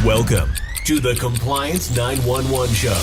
Welcome to the Compliance 911 Show,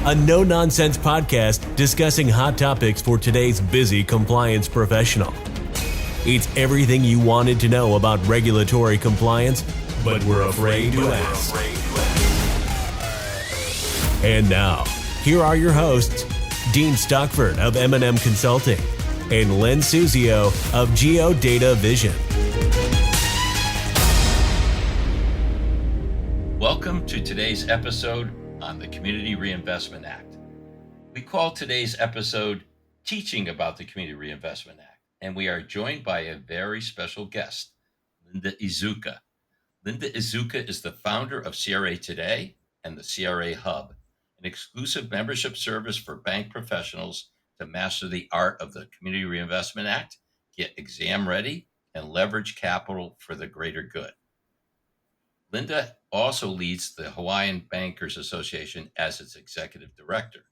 a no-nonsense podcast discussing hot topics for today's busy compliance professional. It's everything you wanted to know about regulatory compliance, but we're afraid to ask. And now, here are your hosts, Dean Stockford of M&M Consulting and Len Suzio of GeoData Vision. Welcome to today's episode on the Community Reinvestment Act. We call today's episode Teaching About the Community Reinvestment Act, and we are joined by a very special guest, Linda Ezuka. Linda Ezuka is the founder of CRAtoday and the CRAhub, an exclusive membership service for bank professionals to master the art of the Community Reinvestment Act, get exam ready, and leverage capital for the greater good. Linda also leads the Hawaiian Bankers Association as its executive director.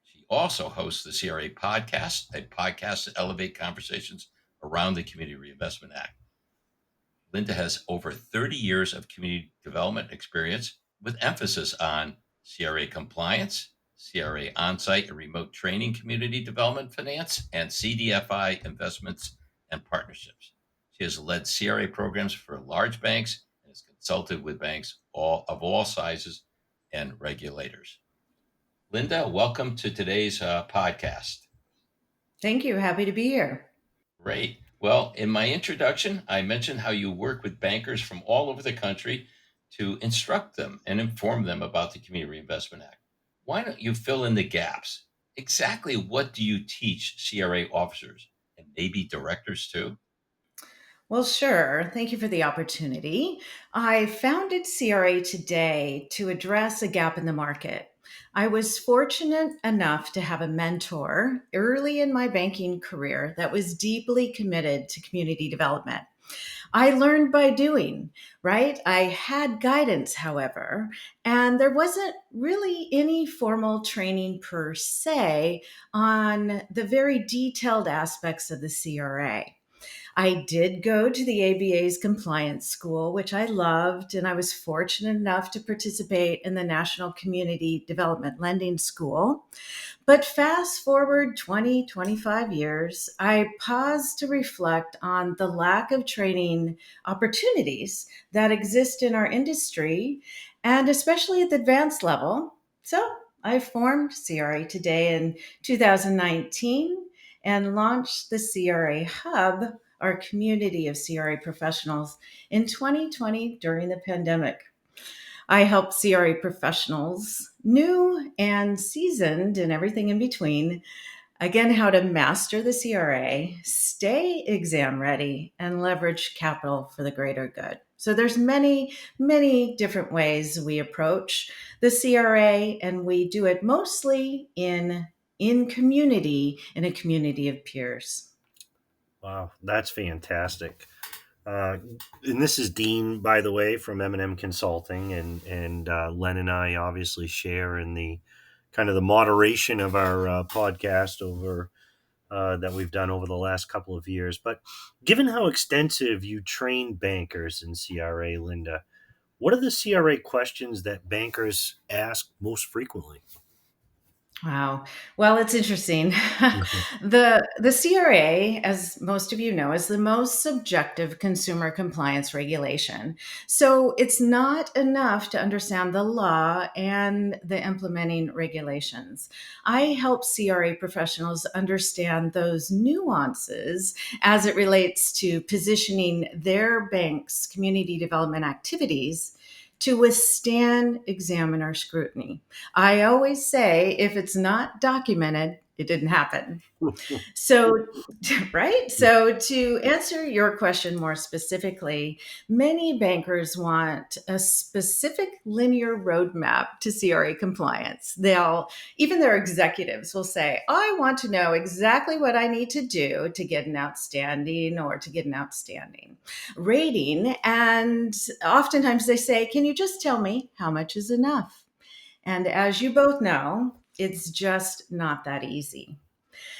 She also hosts the CRA podcast, a podcast to elevate conversations around the Community Reinvestment Act. Linda has over 30 years of community development experience with emphasis on CRA compliance, CRA on-site and remote training, community development finance, and CDFI investments and partnerships. She has led CRA programs for large banks and has consulted with banks of all sizes and regulators. Linda, welcome to today's podcast. Thank you. Happy to be here. Great. Well, in my introduction, I mentioned how you work with bankers from all over the country to instruct them and inform them about the Community Reinvestment Act. Why don't you fill in the gaps? Exactly what do you teach CRA officers and maybe directors too? Well, sure. Thank you for the opportunity. I founded CRAtoday to address a gap in the market. I was fortunate enough to have a mentor early in my banking career that was deeply committed to community development. I learned by doing, right? I had guidance, however, and there wasn't really any formal training per se on the very detailed aspects of the CRA. I did go to the ABA's compliance school, which I loved, and I was fortunate enough to participate in the National Community Development Lending School. But fast forward 20, 25 years, I paused to reflect on the lack of training opportunities that exist in our industry, and especially at the advanced level. So I formed CRAtoday in 2019 and launched the CRAhub, our community of CRA professionals, in 2020 during the pandemic. I help CRA professionals, new and seasoned and everything in between, again, how to master the CRA, stay exam ready, and leverage capital for the greater good. So there's many, many different ways we approach the CRA, and we do it mostly in community, in a community of peers. Wow, that's fantastic. And this is Dean, by the way, from M&M Consulting, and Len and I obviously share in the kind of the moderation of our podcast over that we've done over the last couple of years. But given how extensive you train bankers in CRA, Linda, what are the CRA questions that bankers ask most frequently? Wow. Well, it's interesting. The CRA, as most of you know, is the most subjective consumer compliance regulation. So it's not enough to understand the law and the implementing regulations. I help CRA professionals understand those nuances as it relates to positioning their bank's community development activities to withstand examiner scrutiny. I always say, if it's not documented, it didn't happen. So, right? So to answer your question more specifically, many bankers want a specific linear roadmap to CRA compliance. Even their executives will say, I want to know exactly what I need to do to get an outstanding or to get an outstanding rating. And oftentimes they say, can you just tell me how much is enough? And as you both know, it's just not that easy.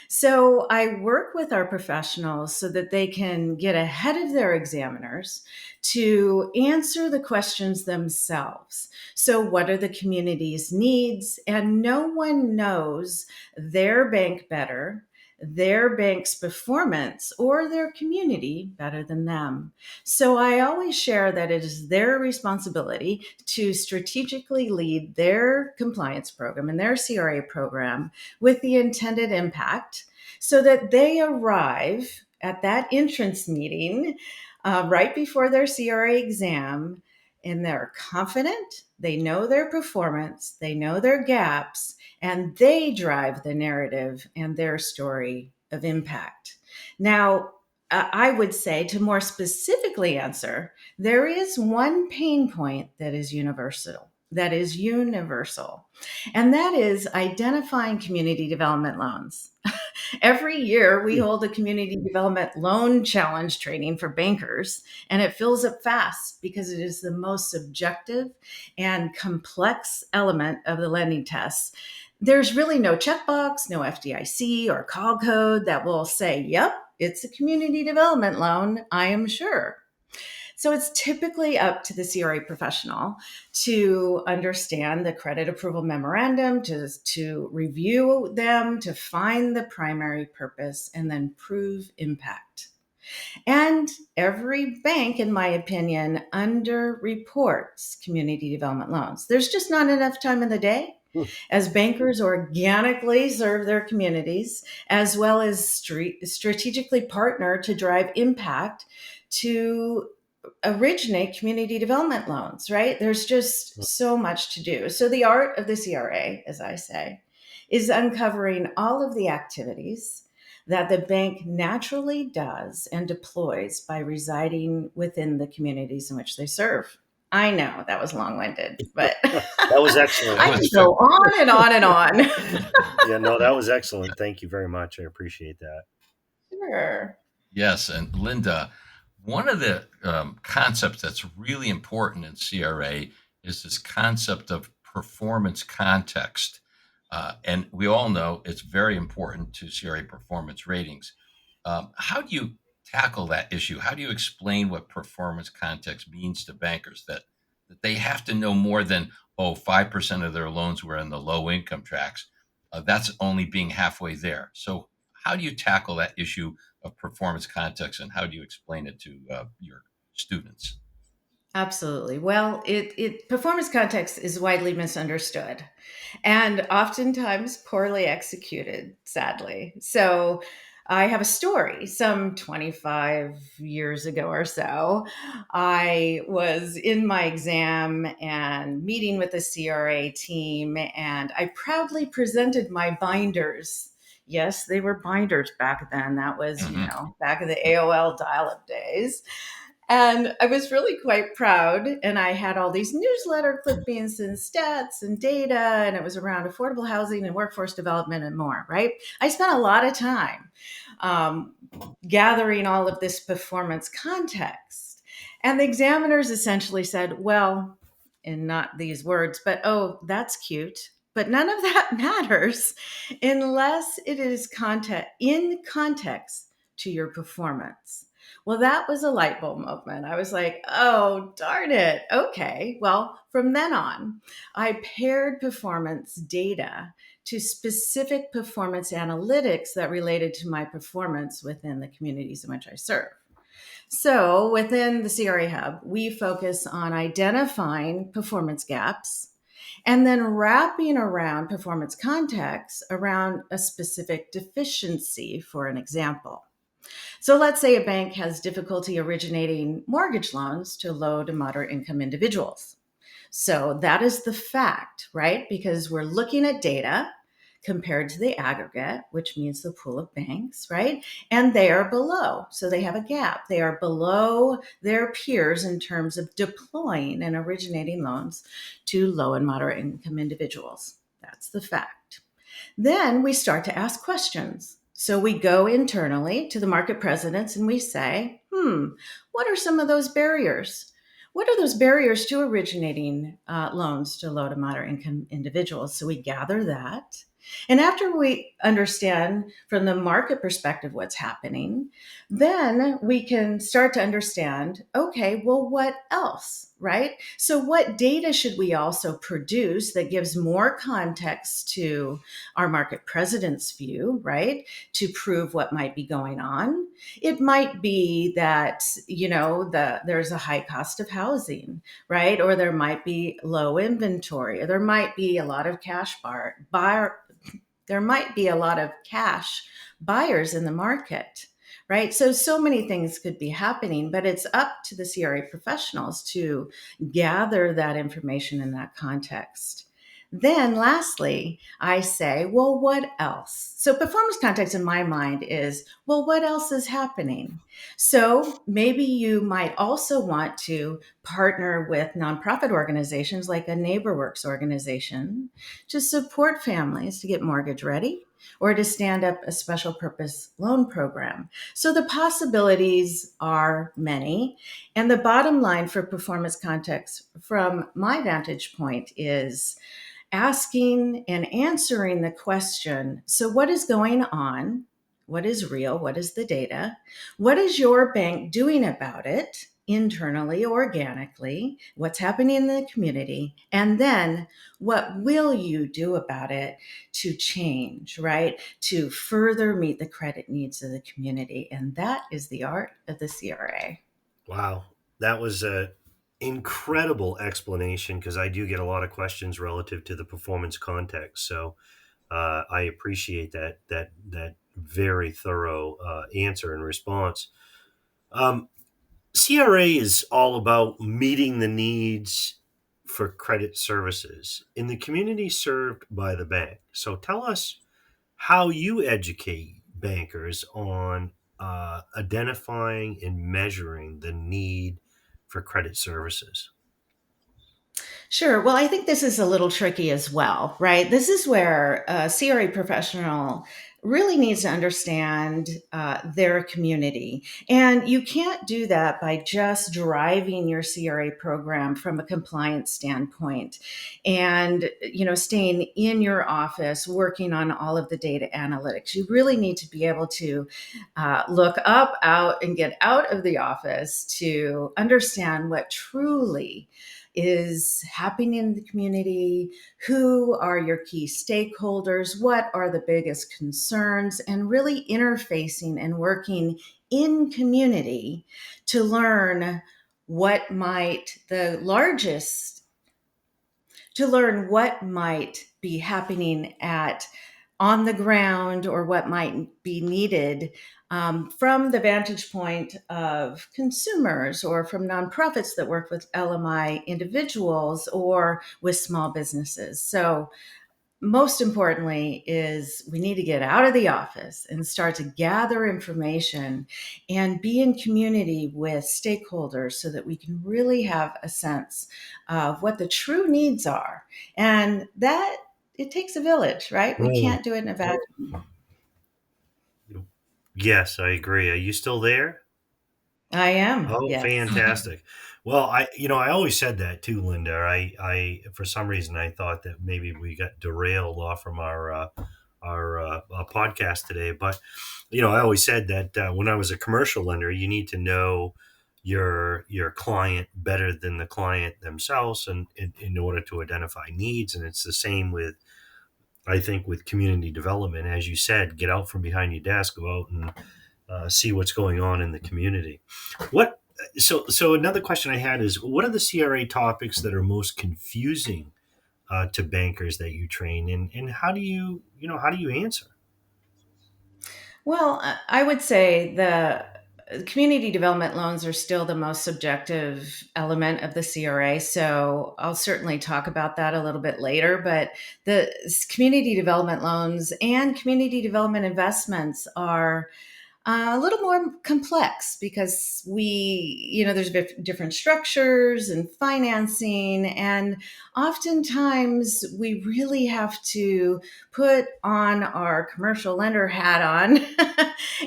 So I work with our professionals so that they can get ahead of their examiners to answer the questions themselves. So, what are the community's needs? And no one knows their bank better, their bank's performance, or their community better than them. So I always share that it is their responsibility to strategically lead their compliance program and their CRA program with the intended impact so that they arrive at that entrance meeting right before their CRA exam and they're confident, they know their performance, they know their gaps, and they drive the narrative and their story of impact. Now, I would say to more specifically answer, there is one pain point that is universal. And that is identifying community development loans. Every year, we hold a community development loan challenge training for bankers, and it fills up fast because it is the most subjective and complex element of the lending test. There's really no checkbox, no FDIC or call code that will say, yep, it's a community development loan, I am sure. So it's typically up to the CRA professional to understand the credit approval memorandum, to review them, to find the primary purpose, and then prove impact. And every bank, in my opinion, underreports community development loans. There's just not enough time in the day as bankers organically serve their communities, as well as strategically partner to drive impact to originate community development loans, right? There's just so much to do. So the art of the CRA, as I say, is uncovering all of the activities that the bank naturally does and deploys by residing within the communities in which they serve. I know that was long-winded, but That was excellent. I can go on and on and on. Yeah, no, that was excellent. Thank you very much. I appreciate that. Sure. Yes, and Linda, one of the concepts that's really important in CRA is this concept of performance context. And we all know it's very important to CRA performance ratings. How do you tackle that issue? How do you explain what performance context means to bankers that they have to know more than, 5% of their loans were in the low income tracks? That's only being halfway there. So, how do you tackle that issue of performance context and how do you explain it to your students? Absolutely. Well, it performance context is widely misunderstood and oftentimes poorly executed, sadly. So I have a story. Some 25 years ago or so, I was in my exam and meeting with the CRA team, and I proudly presented my binders. Yes, they were binders back then. That was, back in the AOL dial-up days. And I was really quite proud. And I had all these newsletter clippings and stats and data, and it was around affordable housing and workforce development and more, right? I spent a lot of time um, gathering all of this performance context. And the examiners essentially said, well, and not these words, but oh, that's cute. But none of that matters unless it is in context to your performance. Well, that was a light bulb moment. I was like, oh, darn it. Okay. Well, from then on, I paired performance data to specific performance analytics that related to my performance within the communities in which I serve. So within the CRAhub, we focus on identifying performance gaps and then wrapping around performance context around a specific deficiency, for an example. So let's say a bank has difficulty originating mortgage loans to low to moderate income individuals. So that is the fact, right? Because we're looking at data compared to the aggregate, which means the pool of banks, right? And they are below. So they have a gap. They are below their peers in terms of deploying and originating loans to low and moderate income individuals. That's the fact. Then we start to ask questions. So we go internally to the market presidents and we say, what are some of those barriers? What are those barriers to originating loans to low to moderate income individuals? So we gather that. And after we understand from the market perspective what's happening, then we can start to understand, okay, well, what else, right? So, what data should we also produce that gives more context to our market president's view, right? To prove what might be going on. It might be that, there's a high cost of housing, right? Or there might be low inventory, or there might be a lot of there might be a lot of cash buyers in the market, right? So many things could be happening, but it's up to the CRA professionals to gather that information in that context. Then, lastly, I say, well, what else? So, performance context in my mind is, well, what else is happening? So, maybe you might also want to partner with nonprofit organizations like a NeighborWorks organization to support families to get mortgage ready or to stand up a special purpose loan program. So the possibilities are many. And the bottom line for performance context from my vantage point is asking and answering the question, so what is going on? What is real? What is the data? What is your bank doing about it internally, organically? What's happening in the community? And then what will you do about it to change, right? To further meet the credit needs of the community. And that is the art of the CRA. Wow, that was a incredible explanation because I do get a lot of questions relative to the performance context. So I appreciate that very thorough answer and response. Um, CRA is all about meeting the needs for credit services in the community served by the bank. So tell us how you educate bankers on identifying and measuring the need for credit services. Sure. Well, I think this is a little tricky as well, right? This is where a CRA professional really needs to understand their community. And you can't do that by just driving your CRA program from a compliance standpoint and, staying in your office working on all of the data analytics. You really need to be able to look up, out, and get out of the office to understand what truly is happening in the community, who are your key stakeholders, what are the biggest concerns, and really interfacing and working in community to learn what might the largest to learn what might be happening at on the ground or what might be needed from the vantage point of consumers or from nonprofits that work with LMI individuals or with small businesses. So most importantly is we need to get out of the office and start to gather information and be in community with stakeholders so that we can really have a sense of what the true needs are. And that it takes a village, right? We Mm. can't do it in a vacuum. Yes, I agree. Are you still there? I am, Oh, yes. fantastic. Well, I always said that too, Linda. For some reason, I thought that maybe we got derailed off from our podcast today. But, I always said that when I was a commercial lender, you need to know your client better than the client themselves and in order to identify needs. And it's the same with, I think, with community development. As you said, get out from behind your desk, go out and see what's going on in the community. What so another question I had is, what are the CRA topics that are most confusing to bankers that you train, and how do you answer? Well, I would say the community development loans are still the most subjective element of the CRA. So I'll certainly talk about that a little bit later. But the community development loans and community development investments are a little more complex because there's different structures and financing. And oftentimes we really have to put on our commercial lender hat on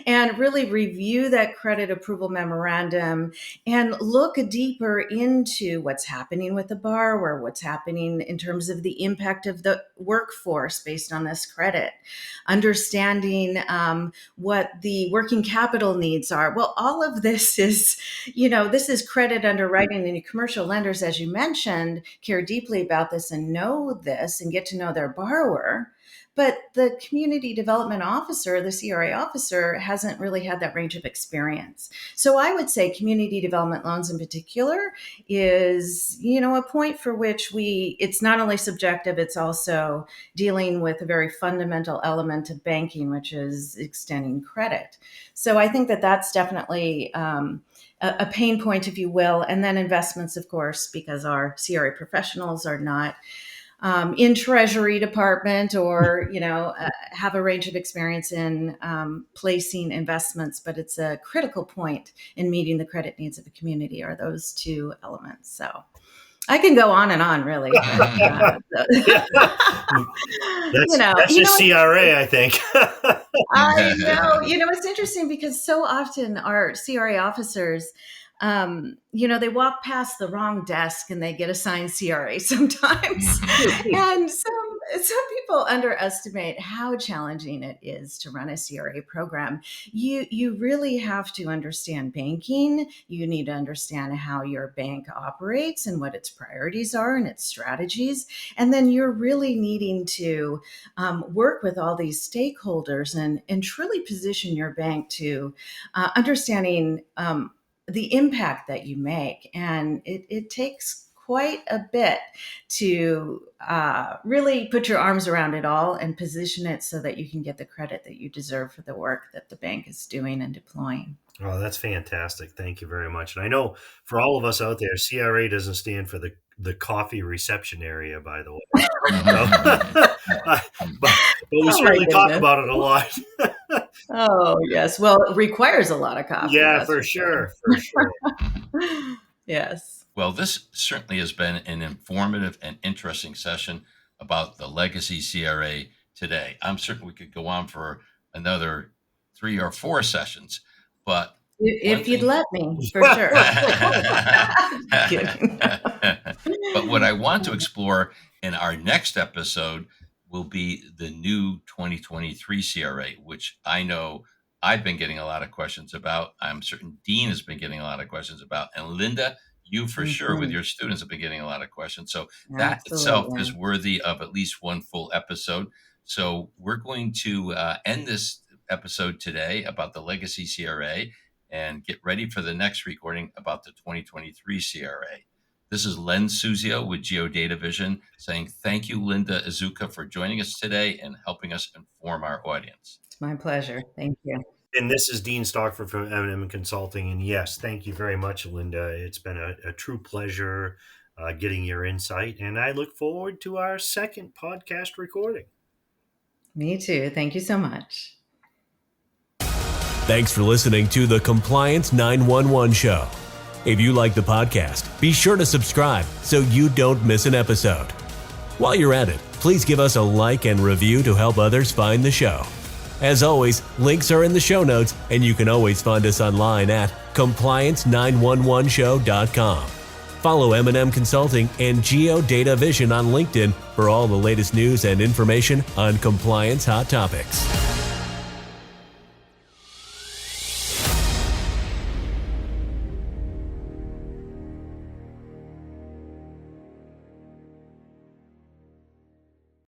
and really review that credit approval memorandum and look deeper into what's happening with the borrower, what's happening in terms of the impact of the workforce based on this credit, understanding what the working capital needs are. Well, all of this is, this is credit underwriting, and commercial lenders, as you mentioned, care deeply about this and know this and get to know their borrower. But the community development officer, the CRA officer, hasn't really had that range of experience. So I would say community development loans in particular is, a point for which it's not only subjective, it's also dealing with a very fundamental element of banking, which is extending credit. So I think that that's definitely a pain point, if you will. And then investments, of course, because our CRA professionals are not in Treasury Department or, have a range of experience in placing investments, but it's a critical point in meeting the credit needs of a community are those two elements. So I can go on and on, really. That's just CRA, I think. I know. It's interesting because so often our CRA officers, they walk past the wrong desk and they get assigned CRA sometimes. And some people underestimate how challenging it is to run a CRA program. You really have to understand banking. You need to understand how your bank operates and what its priorities are and its strategies. And then you're really needing to work with all these stakeholders and truly position your bank to understanding the impact that you make. And it takes quite a bit to really put your arms around it all and position it so that you can get the credit that you deserve for the work that the bank is doing and deploying. Oh, that's fantastic. Thank you very much. And I know for all of us out there, CRA doesn't stand for the coffee reception area, by the way. but we certainly talk about it a lot. Oh, yes. Well, it requires a lot of coffee. Yeah, for sure. Yes. Well, this certainly has been an informative and interesting session about the legacy CRA today. I'm certain we could go on for another 3 or 4 sessions, but if you'd let me, for sure. But what I want to explore in our next episode will be the new 2023 CRA, which I know I've been getting a lot of questions about. I'm certain Dean has been getting a lot of questions about. And Linda, you for sure with your students have been getting a lot of questions. So that itself is worthy of at least one full episode. So we're going to end this episode today about the legacy CRA and get ready for the next recording about the 2023 CRA. This is Len Suzio with Geodata Vision saying thank you, Linda Ezuka, for joining us today and helping us inform our audience. It's my pleasure. Thank you. And this is Dean Stockford from M&M Consulting. And yes, thank you very much, Linda. It's been a true pleasure getting your insight. And I look forward to our second podcast recording. Me too. Thank you so much. Thanks for listening to the Compliance 911 Show. If you like the podcast, be sure to subscribe so you don't miss an episode. While you're at it, please give us a like and review to help others find the show. As always, links are in the show notes, and you can always find us online at compliance911show.com. Follow M&M Consulting and Geodata Vision on LinkedIn for all the latest news and information on compliance hot topics.